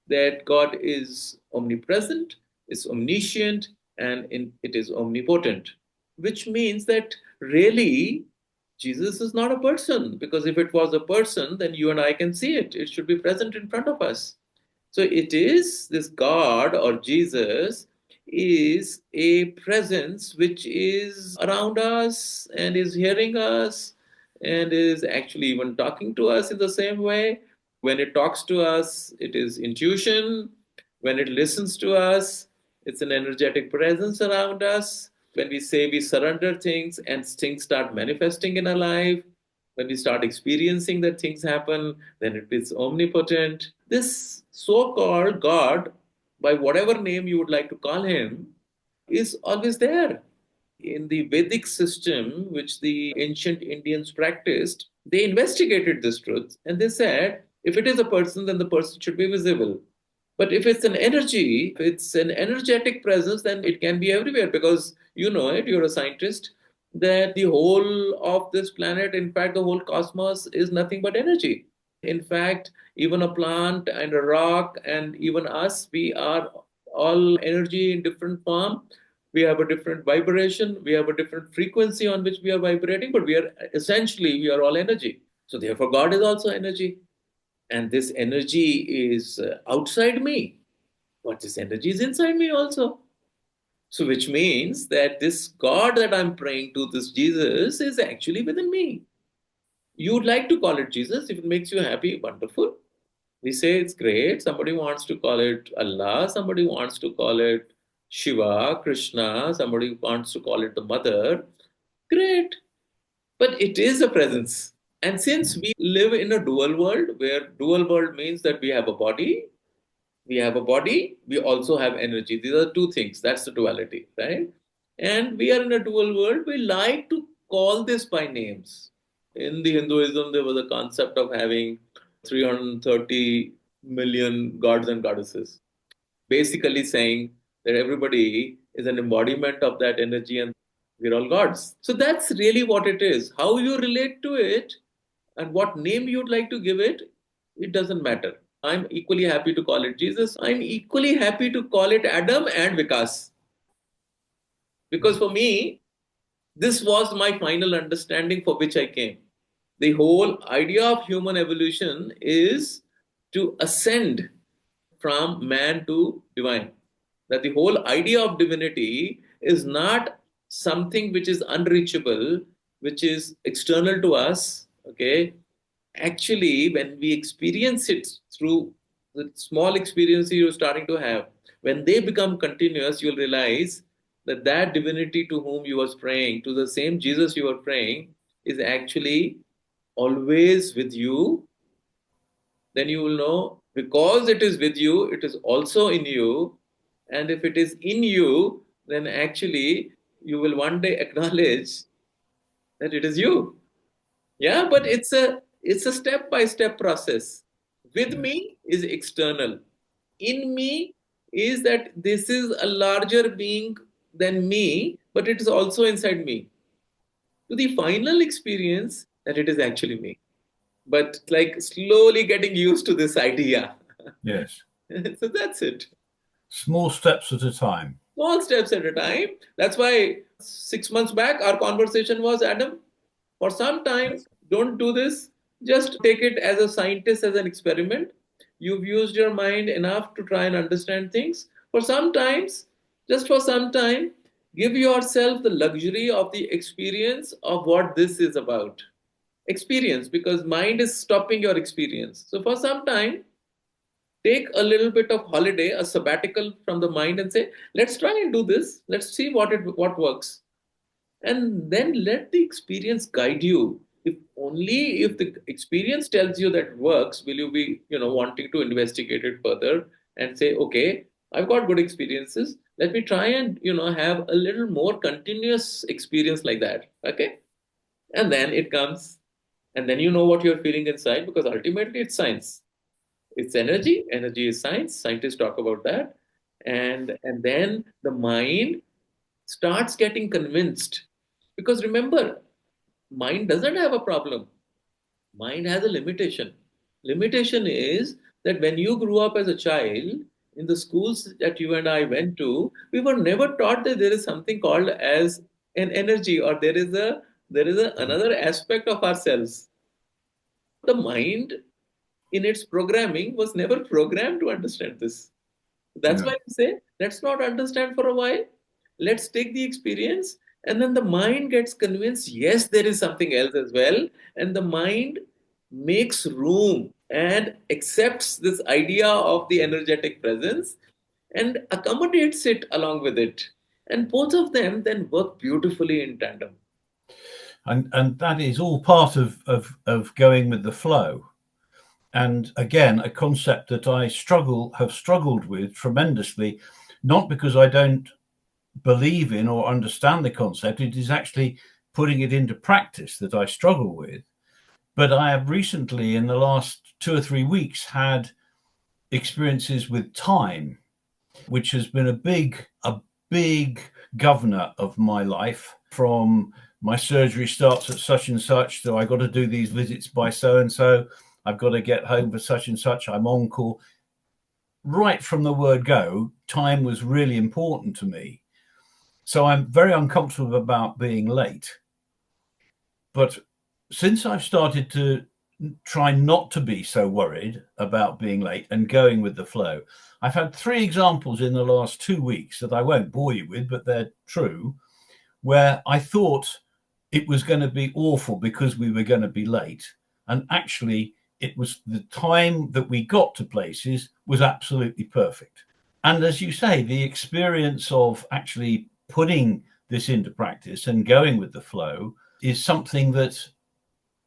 that God is omnipresent, is omniscient, and it is omnipotent, which means that really Jesus is not a person, because if it was a person, then you and I can see it. It should be present in front of us. So it is this God or Jesus is a presence which is around us and is hearing us and is actually even talking to us in the same way. When it talks to us, it is intuition. When it listens to us, it's an energetic presence around us. When we say we surrender things and things start manifesting in our life, When we start experiencing that things happen, then it is omnipotent. This so called God, by whatever name you would like to call him, is always there. In the Vedic system, which the ancient Indians practiced, they investigated this truth and they said if it is a person, then the person should be visible. But if it's an energy, if it's an energetic presence, then it can be everywhere because you know it, you're a scientist, that the whole of this planet, in fact, the whole cosmos is nothing but energy. In fact, even a plant and a rock and even us, we are all energy in different form. We have a different vibration, we have a different frequency on which we are vibrating, but we are all energy. So therefore, God is also energy. And this energy is outside me, but this energy is inside me also. So, which means that this God that I'm praying to, this Jesus, is actually within me. You'd like to call it Jesus if it makes you happy, wonderful. We say it's great. Somebody wants to call it Allah, somebody wants to call it Shiva, Krishna, somebody wants to call it the Mother. Great. But it is a presence. And since we live in a dual world, where dual world means that we also have energy. These are two things. That's the duality, right? And we are in a dual world. We like to call this by names. In the Hinduism, there was a concept of having 330 million gods and goddesses, basically saying that everybody is an embodiment of that energy and we're all gods. So that's really what it is. How you relate to it and what name you'd like to give it, it doesn't matter. I'm equally happy to call it Jesus. I'm equally happy to call it Adam and Vikas. Because for me, this was my final understanding for which I came. The whole idea of human evolution is to ascend from man to divine. That the whole idea of divinity is not something which is unreachable, which is external to us. Okay. Actually, when we experience it through the small experiences you're starting to have, when they become continuous, you'll realize that that divinity to whom you was praying, to the same Jesus you were praying, is actually always with you. Then you will know because it is with you, it is also in you. And if it is in you, then actually you will one day acknowledge that it is you. Yeah, but it's a step by step process. With Yes. me is external. In me is that this is a larger being than me, but it is also inside me. To the final experience that it is actually me. But like slowly getting used to this idea. Yes. So that's it. Small steps at a time. Small steps at a time. That's why 6 months back our conversation was, Adam, for some time, Yes. don't do this. Just take it as a scientist, as an experiment. You've used your mind enough to try and understand things. For some times, just for some time, give yourself the luxury of the experience of what this is about. Experience, because mind is stopping your experience. So for some time, take a little bit of holiday, a sabbatical from the mind, and say, let's try and do this. Let's see what works, and then let the experience guide you. If only if the experience tells you that works, will you be wanting to investigate it further and say, okay, I've got good experiences, let me try and have a little more continuous experience like that. Okay. And then it comes, and then you know what you're feeling inside, because ultimately it's science. It's energy. Energy is science. Scientists talk about that. And then the mind starts getting convinced. Because remember, mind doesn't have a problem. Mind has a limitation. Limitation is that when you grew up as a child, in the schools that you and I went to, we were never taught that there is something called as an energy, or there is another aspect of ourselves. The mind in its programming was never programmed to understand this. That's Yeah. why we say, let's not understand for a while. Let's take the experience. And then the mind gets convinced, yes, there is something else as well. And the mind makes room and accepts this idea of the energetic presence and accommodates it along with it. And both of them then work beautifully in tandem. And that is all part of going with the flow. And again, a concept that I have struggled with tremendously, not because I don't believe in or understand the concept, it is actually putting it into practice that I struggle with. But I have recently, in the last 2 or 3 weeks, had experiences with time, which has been a big governor of my life. From my surgery starts at such and such, so I got to do these visits by so and so. I've got to get home for such and such. I'm on call. Right from the word go, time was really important to me. So I'm very uncomfortable about being late. But since I've started to try not to be so worried about being late and going with the flow, I've had 3 examples in the last 2 weeks that I won't bore you with, but they're true, where I thought it was going to be awful because we were going to be late. And actually, it was the time that we got to places was absolutely perfect. And as you say, the experience of actually putting this into practice and going with the flow is something that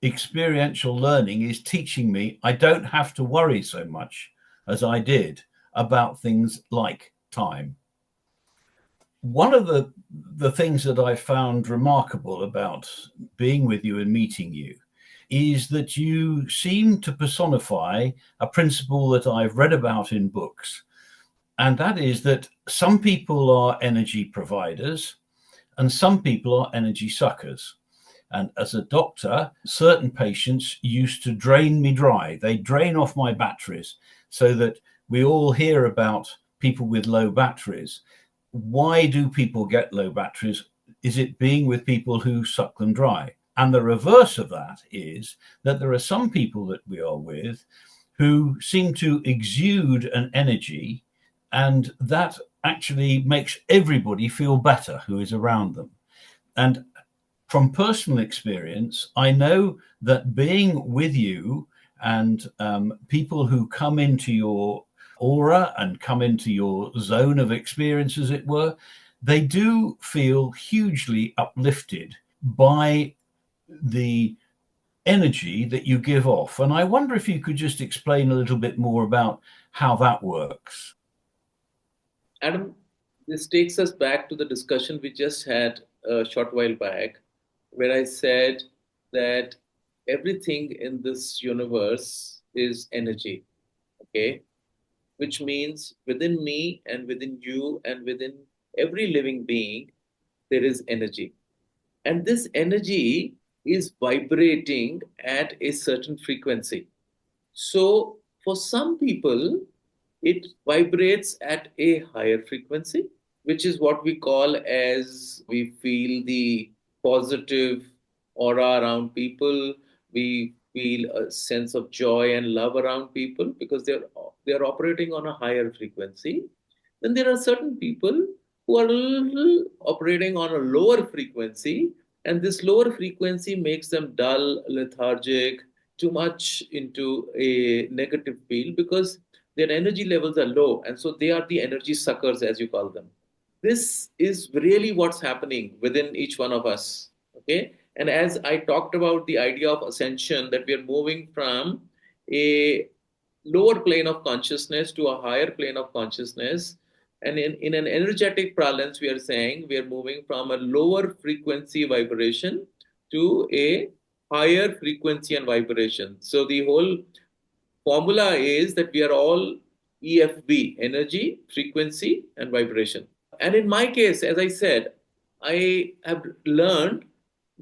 experiential learning is teaching me. I don't have to worry so much as I did about things like time. One of the things that I found remarkable about being with you and meeting you is that you seem to personify a principle that I've read about in books, and that is that some people are energy providers and some people are energy suckers. And as a doctor, certain patients used to drain me dry. They drain off my batteries, so that we all hear about people with low batteries. Why do people get low batteries? Is it being with people who suck them dry? And the reverse of that is that there are some people that we are with who seem to exude an energy, and that actually makes everybody feel better who is around them. And from personal experience, I know that being with you and people who come into your aura and come into your zone of experience, as it were, they do feel hugely uplifted by the energy that you give off. And I wonder if you could just explain a little bit more about how that works. Adam, this takes us back to the discussion we just had a short while back, where I said that everything in this universe is energy, okay? Which means within me and within you and within every living being, there is energy. And this energy is vibrating at a certain frequency. So, for some people, it vibrates at a higher frequency, which is what we call as we feel the positive aura around people. We feel a sense of joy and love around people because they're operating on a higher frequency. Then there are certain people who are a little operating on a lower frequency, and this lower frequency makes them dull, lethargic, too much into a negative field because their energy levels are low, and so they are the energy suckers, as you call them. This is really what's happening within each one of us. Okay, and as I talked about the idea of ascension, that we are moving from a lower plane of consciousness to a higher plane of consciousness. And in an energetic parlance, we are saying we are moving from a lower frequency vibration to a higher frequency and vibration. So the whole formula is that we are all EFB, energy, frequency, and vibration. And in my case, as I said, I have learned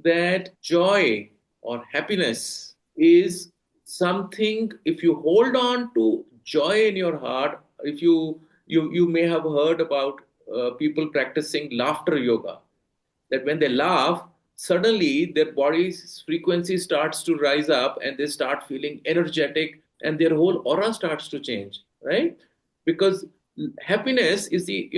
that joy or happiness is something. If you hold on to joy in your heart, if you may have heard about people practicing laughter yoga, that when they laugh, suddenly their body's frequency starts to rise up and they start feeling energetic and their whole aura starts to change, right? Because happiness is the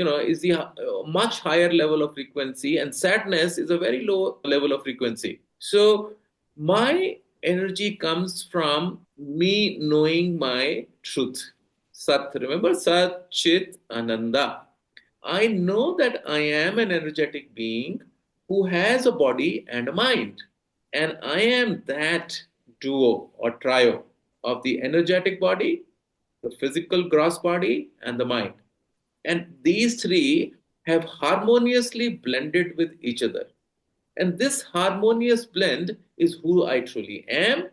much higher level of frequency, and sadness is a very low level of frequency. So my energy comes from me knowing my truth. Sat, remember? Sat, Chit, Ananda. I know that I am an energetic being who has a body and a mind. And I am that duo or trio of the energetic body, the physical gross body, and the mind. And these three have harmoniously blended with each other. And this harmonious blend is who I truly am.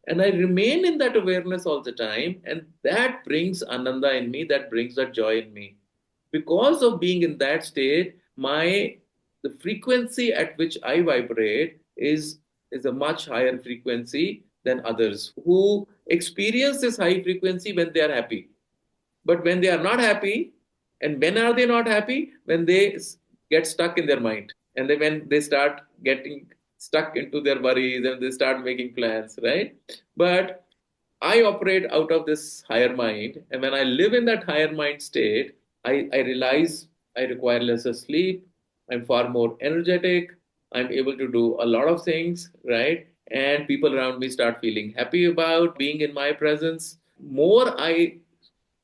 And I remain in that awareness all the time. And that brings Ananda in me, that brings that joy in me. Because of being in that state, the frequency at which I vibrate is a much higher frequency than others who experience this high frequency when they are happy. But when they are not happy, and when are they not happy? When they get stuck in their mind. And then when they start getting stuck into their worries and they start making plans, right? But I operate out of this higher mind. And when I live in that higher mind state, I realize I require lesser sleep. I'm far more energetic. I'm able to do a lot of things, right? And people around me start feeling happy about being in my presence. More I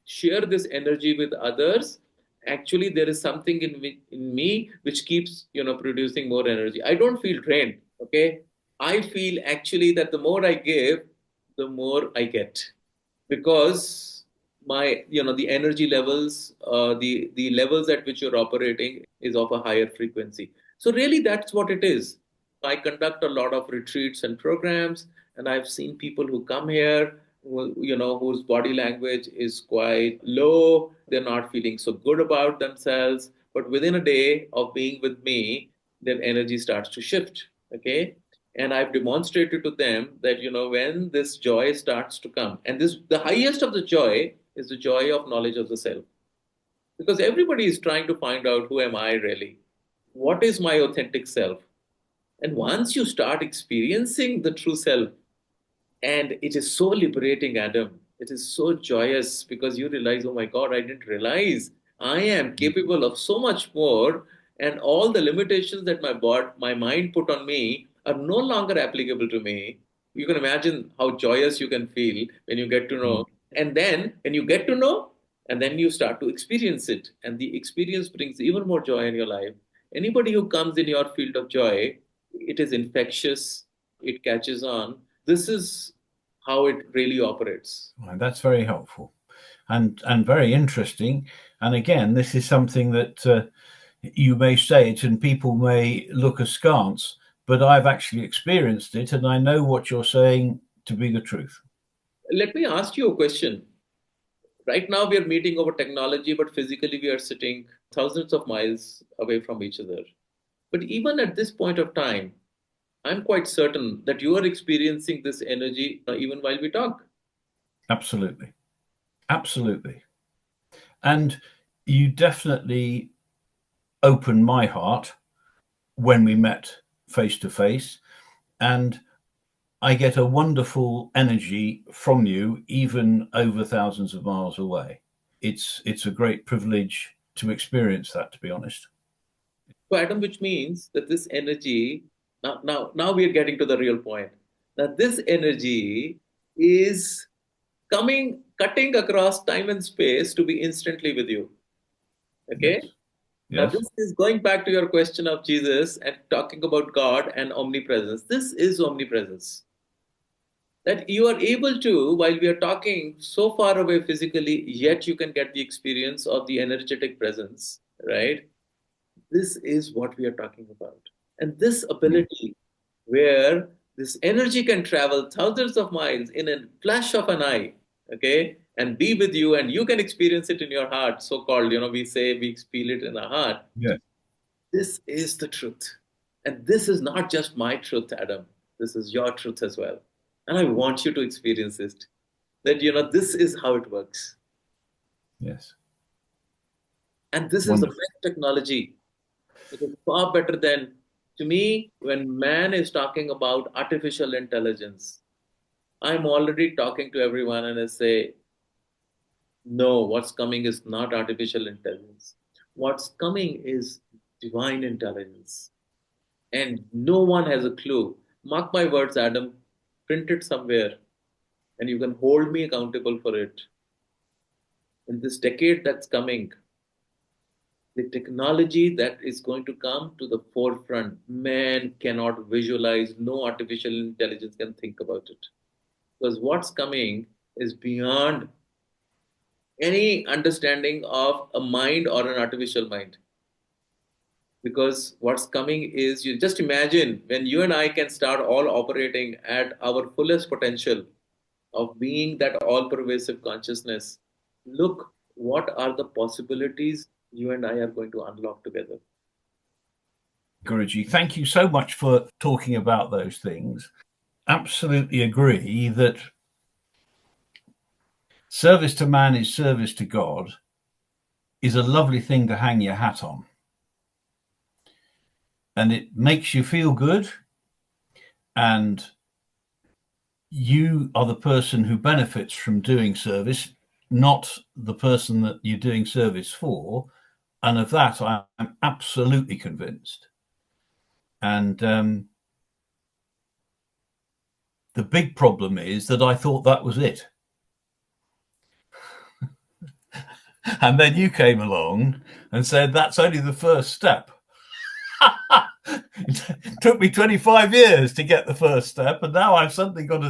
share this energy with others, actually there is something in me which keeps producing more energy. I don't feel drained. Okay, I feel actually that the more I give, the more I get, because my the energy levels, the levels at which you're operating is of a higher frequency. So really that's what it is. I conduct a lot of retreats and programs, and I've seen people who come here whose body language is quite low. They're not feeling so good about themselves, but within a day of being with me, their energy starts to shift. Okay, and I've demonstrated to them that when this joy starts to come, and this the highest of the joy is the joy of knowledge of the self, because everybody is trying to find out, who am I really, what is my authentic self. And once you start experiencing the true self, and it is so liberating, Adam. It is so joyous because you realize, oh my God, I didn't realize I am capable of so much more, and all the limitations that my mind put on me are no longer applicable to me. You can imagine how joyous you can feel when you get to know. And then when you get to know, and then you start to experience it, and the experience brings even more joy in your life. Anybody who comes in your field of joy, it is infectious, it catches on. This is how it really operates. Well, that's very helpful and very interesting. And again, this is something that you may say it and people may look askance, but I've actually experienced it and I know what you're saying to be the truth. Let me ask you a question. Right now, we are meeting over technology, but physically, we are sitting thousands of miles away from each other. But even at this point of time, I'm quite certain that you are experiencing this energy even while we talk. Absolutely. Absolutely. And you definitely opened my heart when we met face to face. And I get a wonderful energy from you, even over thousands of miles away. It's a great privilege to experience that, to be honest. So, Adam, which means that this energy, now we are getting to the real point. That this energy is cutting across time and space to be instantly with you. Okay? Yes. Now, Yes. this is going back to your question of Jesus and talking about God and omnipresence. This is omnipresence. That you are able to, while we are talking so far away physically, yet you can get the experience of the energetic presence, right? This is what we are talking about. And this Mm. ability where this energy can travel thousands of miles in a flash of an eye, okay, and be with you, and you can experience it in your heart, so called, we say we feel it in our heart. Yes. This is the truth. And this is not just my truth, Adam. This is your truth as well. And I want you to experience it. That, this is how it works. Yes. And this is the Wonderful. best technology. It is far better than, to me, when man is talking about artificial intelligence. I'm already talking to everyone and I say, no, what's coming is not artificial intelligence. What's coming is divine intelligence. And no one has a clue. Mark my words, Adam, print it somewhere, and you can hold me accountable for it. In this decade that's coming, The technology that is going to come to the forefront, man cannot visualize, no artificial intelligence can think about it. Because what's coming is beyond any understanding of a mind or an artificial mind. Because what's coming is, you just imagine when you and I can start all operating at our fullest potential of being that all pervasive consciousness. Look, what are the possibilities you and I are going to unlock together? Guruji, thank you so much for talking about those things. Absolutely agree that service to man is service to God is a lovely thing to hang your hat on. And it makes you feel good, and you are the person who benefits from doing service, not the person that you're doing service for. And of that, I'm absolutely convinced. And the big problem is that I thought that was it. And then you came along and said, that's only the first step. It took me 25 years to get the first step, and now I've suddenly got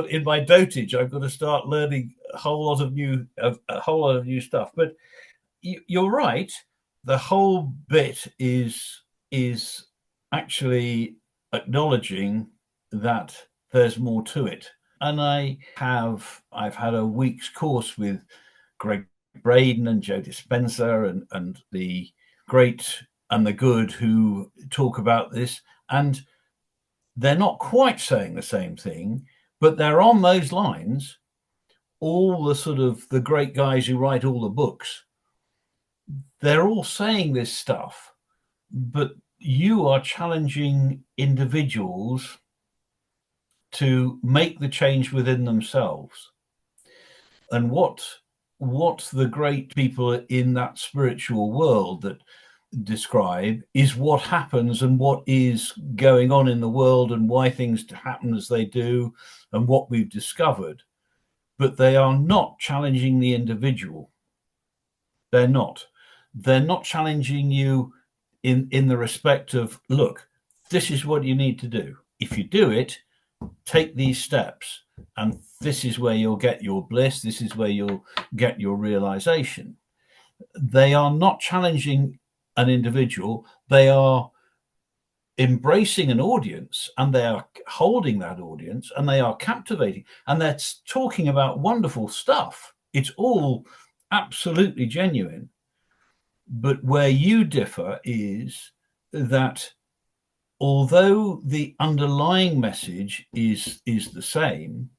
in my dotage. I've got to start learning a whole lot of new stuff. But you're right. The whole bit is actually acknowledging that there's more to it. And I've had a week's course with Greg Braden and Joe Dispenza and the great and the good who talk about this, and they're not quite saying the same thing, but they're on those lines. All the sort of the great guys who write all the books, they're all saying this stuff, but you are challenging individuals to make the change within themselves. And what the great people in that spiritual world that describe is what happens and what is going on in the world and why things happen as they do and what we've discovered. But they are not challenging the individual. They're not challenging you in the respect of, look, this is what you need to do. If you do it, take these steps, and this is where you'll get your bliss. This is where you'll get your realization. They are not challenging an individual. They are embracing an audience, and they are holding that audience, and they are captivating, and they're talking about wonderful stuff. It's all absolutely genuine. But where you differ is that although the underlying message is the same,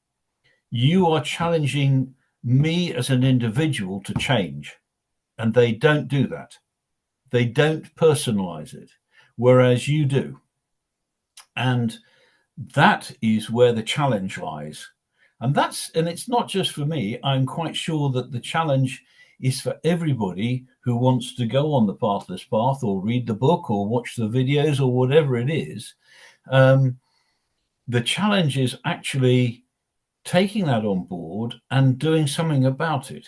you are challenging me as an individual to change, and they don't do that. They don't personalize it, whereas you do. And that is where the challenge lies. And it's not just for me. I'm quite sure that the challenge is for everybody who wants to go on the pathless path or read the book or watch the videos or whatever it is. The challenge is actually taking that on board and doing something about it.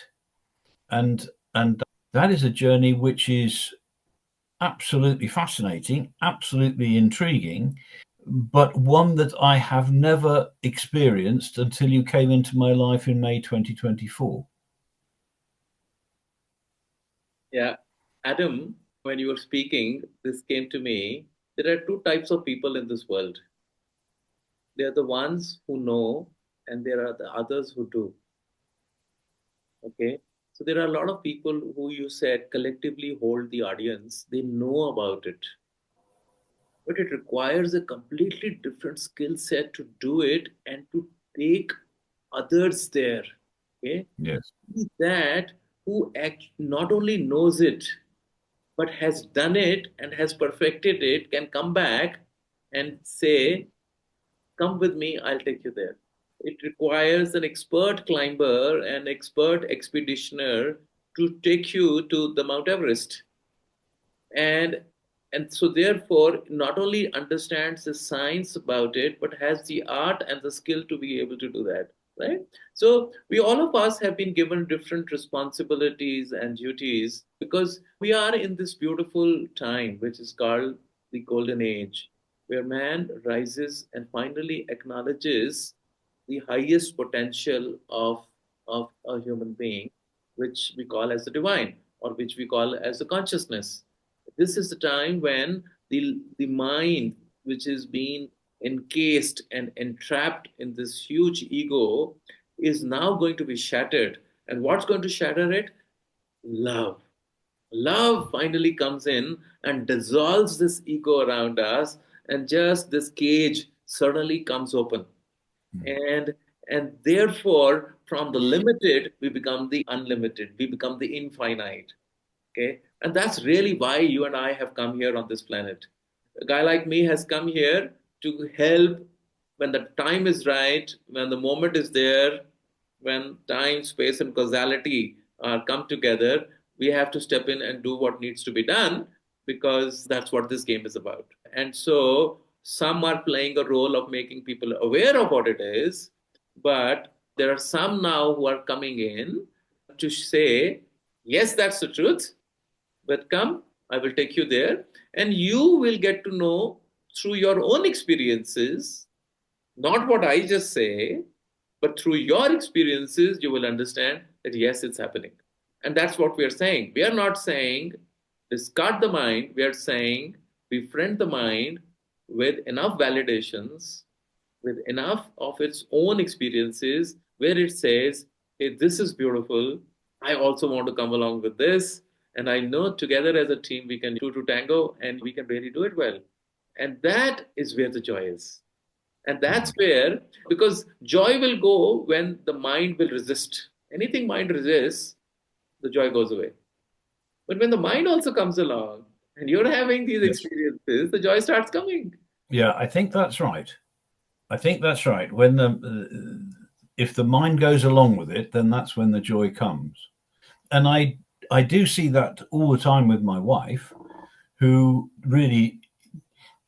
And that is a journey which is absolutely fascinating, absolutely intriguing, but one that I have never experienced until you came into my life in May 2024. Yeah. Adam, when you were speaking, this came to me. There are two types of people in this world. They are the ones who know, and there are the others who do. Okay. So there are a lot of people who you said collectively hold the audience. They know about it, but it requires a completely different skill set to do it and to take others there. Okay. Yes. That who not only knows it but has done it and has perfected it can come back and say, come with me, I'll take you there. It requires an expert climber, an expert expeditioner to take you to the Mount Everest. And so therefore not only understands the science about it, but has the art and the skill to be able to do that. right? So we all of us have been given different responsibilities and duties because we are in this beautiful time, which is called the golden age, where man rises and finally acknowledges the highest potential of a human being, which we call as the divine, or which we call as the consciousness. This is the time when the mind, which is being encased and entrapped in this huge ego, is now going to be shattered. And what's going to shatter it? Love. Love finally comes in and dissolves this ego around us, and just this cage suddenly comes open. And therefore, from the limited, we become the unlimited, we become the infinite. Okay, and that's really why you and I have come here on this planet. A guy like me has come here to help when the time is right, when the moment is there, when time, space, and causality are come together. We have to step in and do what needs to be done, because that's what this game is about. And so some are playing a role of making people aware of what it is, but there are some now who are coming in to say, yes, that's the truth, but come, I will take you there, and you will get to know through your own experiences, not what I just say, but through your experiences, you will understand that yes, it's happening. And that's what we are saying. We are not saying discard the mind, we are saying befriend the mind with enough validations, with enough of its own experiences, where it says, hey, this is beautiful. I also want to come along with this. And I know together as a team, we can two to tango and we can really do it well. And that is where the joy is. And that's where, because joy will go when the mind will resist. Anything mind resists, the joy goes away. But when the mind also comes along and you're having these Yes. experiences, the joy starts coming. Yeah, I think that's right. I think that's right. When if the mind goes along with it, then that's when the joy comes. And I do see that all the time with my wife, who really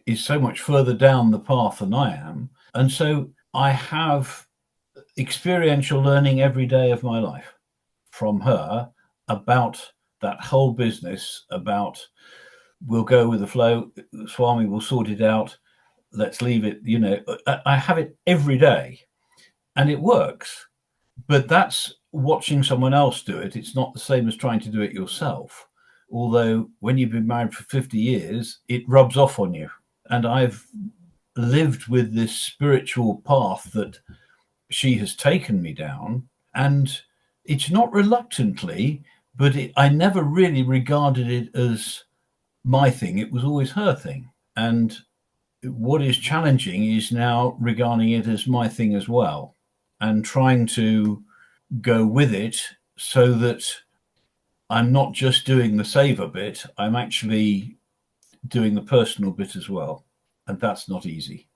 is so much further down the path than I am. And so I have experiential learning every day of my life from her about that whole business, about we'll go with the flow, Swami will sort it out, let's leave it. I have it every day and it works. But that's watching someone else do it. It's not the same as trying to do it yourself. Although when you've been married for 50 years, it rubs off on you. And I've lived with this spiritual path that she has taken me down. And it's not reluctantly, but I never really regarded it as my thing. It was always her thing. And what is challenging is now regarding it as my thing as well, and trying to go with it so that I'm not just doing the seva bit, I'm actually doing the personal bit as well. And that's not easy.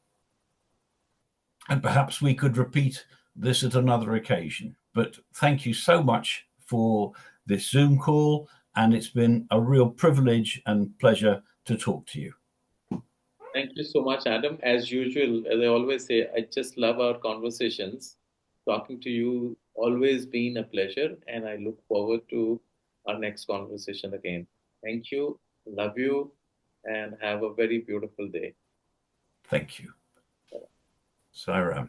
And perhaps we could repeat this at another occasion. But thank you so much for this Zoom call. And it's been a real privilege and pleasure to talk to you. Thank you so much, Adam. As usual, as I always say, I just love our conversations. Talking to you always been a pleasure, and I look forward to our next conversation again. Thank you, love you, and have a very beautiful day. Thank you. Sairam.